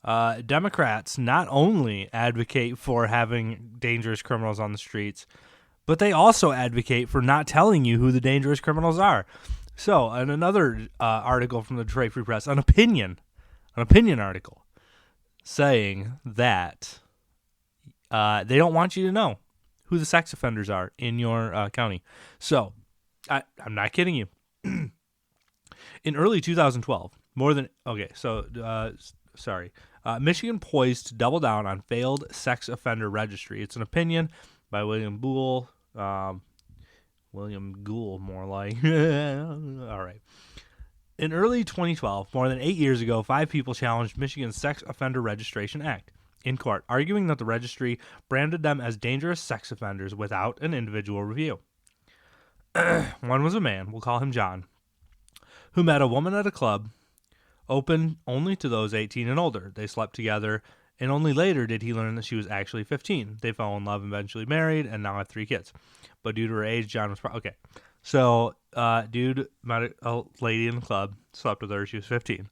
Democrats not only advocate for having dangerous criminals on the streets, but they also advocate for not telling you who the dangerous criminals are. So, in another article from the Detroit Free Press, an opinion article saying that they don't want you to know who the sex offenders are in your county. So, I'm not kidding you. In early 2012, Michigan poised to double down on failed sex offender registry. It's an opinion by William Gould. William Gould, more like. All right. In early 2012, more than 8 years ago, 5 people challenged Michigan's Sex Offender Registration Act in court, arguing that the registry branded them as dangerous sex offenders without an individual review. One was a man, we'll call him John, who met a woman at a club open only to those 18 and older. They slept together, and only later did he learn that she was actually 15. They fell in love, eventually married, and now have 3 kids. But due to her age, John was okay. So, dude met a lady in the club, slept with her. She was 15.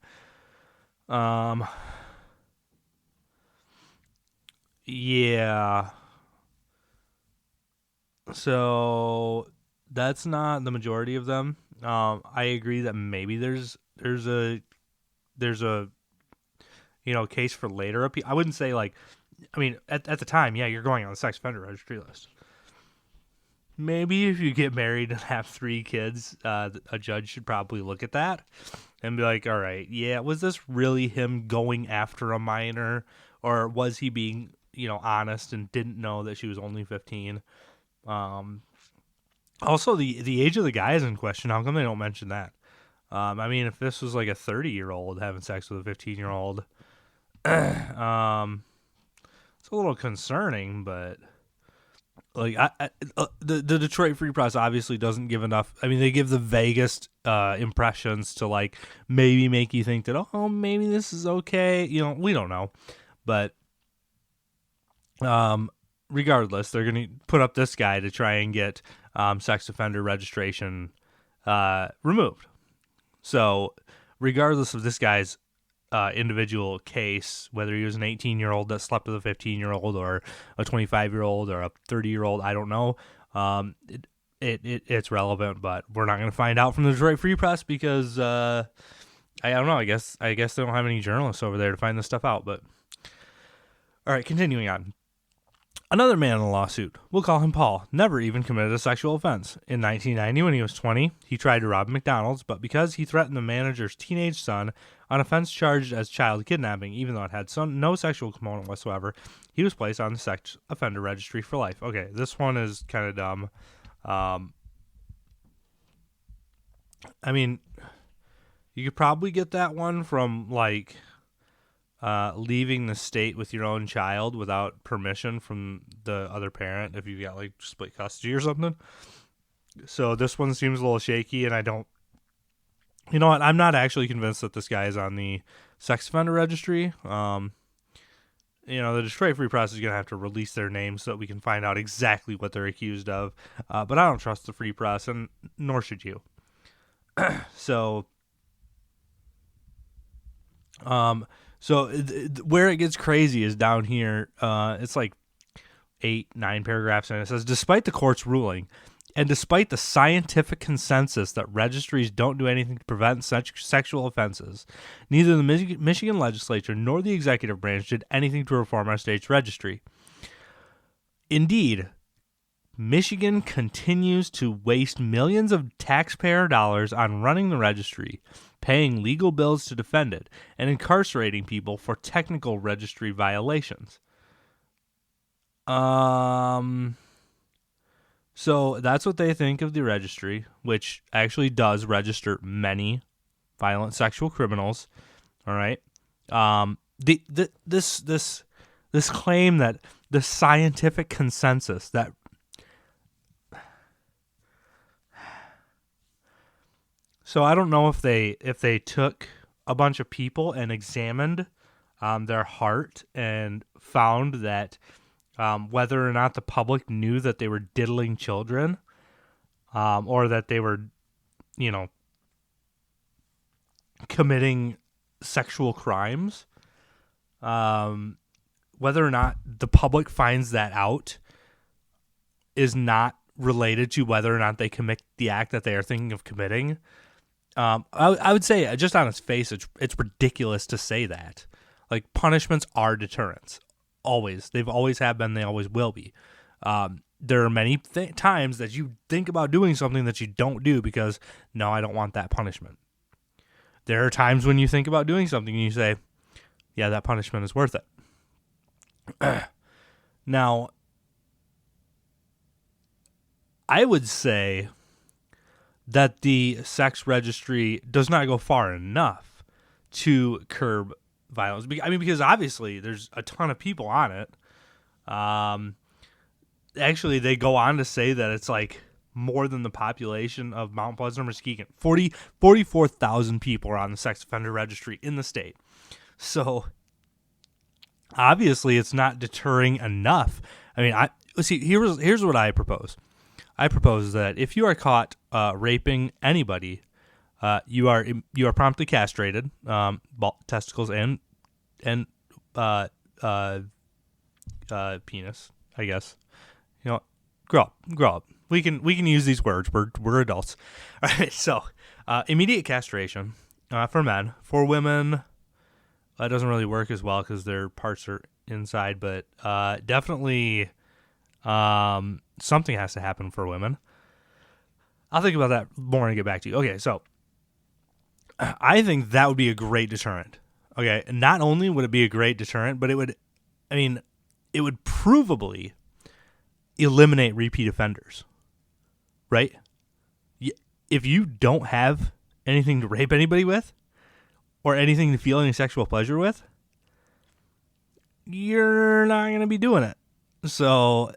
Yeah. So that's not the majority of them. I agree that maybe there's a case for later appeal. I wouldn't say at the time, yeah, you're going on the sex offender registry list. Maybe if you get married and have 3 kids, a judge should probably look at that and be like, all right, yeah, was this really him going after a minor, or was he being, honest and didn't know that she was only 15? Also, the age of the guy is in question. How come they don't mention that? If this was like a 30-year-old having sex with a 15-year-old, it's a little concerning, but the Detroit Free Press obviously doesn't give enough. They give the vaguest impressions to maybe make you think that, oh, maybe this is okay. We don't know, but regardless, they're going to put up this guy to try and get sex offender registration removed. So, regardless of this guy's individual case, whether he was an 18-year-old that slept with a 15-year-old or a 25-year-old or a 30-year-old, I don't know. It's relevant, but we're not going to find out from the Detroit Free Press because I don't know. I guess they don't have any journalists over there to find this stuff out. But all right, continuing on. Another man in a lawsuit, we'll call him Paul, never even committed a sexual offense. In 1990, when he was 20, he tried to rob McDonald's, but because he threatened the manager's teenage son, an offense charged as child kidnapping, even though it had no sexual component whatsoever, he was placed on the sex offender registry for life. Okay, this one is kind of dumb. You could probably get that one from, leaving the state with your own child without permission from the other parent if you got split custody or something. So this one seems a little shaky, and I don't. You know what? I'm not actually convinced that this guy is on the sex offender registry. The Detroit Free Press is going to have to release their names so that we can find out exactly what they're accused of. But I don't trust the Free Press, and nor should you. So. Where it gets crazy is down here. It's 8-9 paragraphs, and it says, despite the court's ruling, and despite the scientific consensus that registries don't do anything to prevent such sexual offenses, neither the Michigan legislature nor the executive branch did anything to reform our state's registry. Indeed, Michigan continues to waste millions of taxpayer dollars on running the registry, paying legal bills to defend it, and incarcerating people for technical registry violations. So that's what they think of the registry, which actually does register many violent sexual criminals. All right. This claim that the scientific consensus that So I don't know if they took a bunch of people and examined their heart and found that whether or not the public knew that they were diddling children, or that they were, committing sexual crimes. Whether or not the public finds that out is not related to whether or not they commit the act that they are thinking of committing. I would say, just on its face, it's ridiculous to say that. Like, punishments are deterrents. Always. They've always have been. They always will be. There are many times that you think about doing something that you don't do because, no, I don't want that punishment. There are times when you think about doing something and you say, yeah, that punishment is worth it. Now, I would say that the sex registry does not go far enough to curb violence. I mean, because obviously there's a ton of people on it. Actually, they go on to say that it's like more than the population of Mount Pleasant or Muskegon. 44,000 people are on the sex offender registry in the state. So obviously it's not deterring enough. I mean, let's see, here's what I propose. I propose that if you are caught raping anybody, you are promptly castrated, testicles and penis, I guess. You know, grow up. We can use these words. We're adults. All right. So, immediate castration for men. For women, that doesn't really work as well because their parts are inside. But definitely, something has to happen for women. I'll think about that more and get back to you. Okay. So, I think that would be a great deterrent. Okay. Not only would it be a great deterrent, but it would provably eliminate repeat offenders, right? If you don't have anything to rape anybody with or anything to feel any sexual pleasure with, you're not going to be doing it. So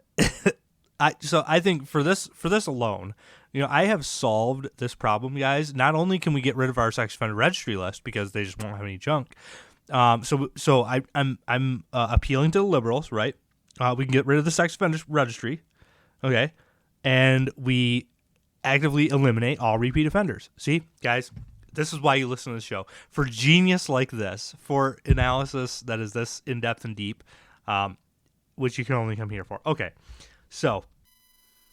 I think for this alone, I have solved this problem, guys. Not only can we get rid of our sex offender registry list because they just won't have any junk. So I'm appealing to the liberals, right? We can get rid of the sex offender registry, okay? And we actively eliminate all repeat offenders. See, guys, this is why you listen to the show. For genius like this, for analysis that is this in-depth and deep, which you can only come here for. Okay, so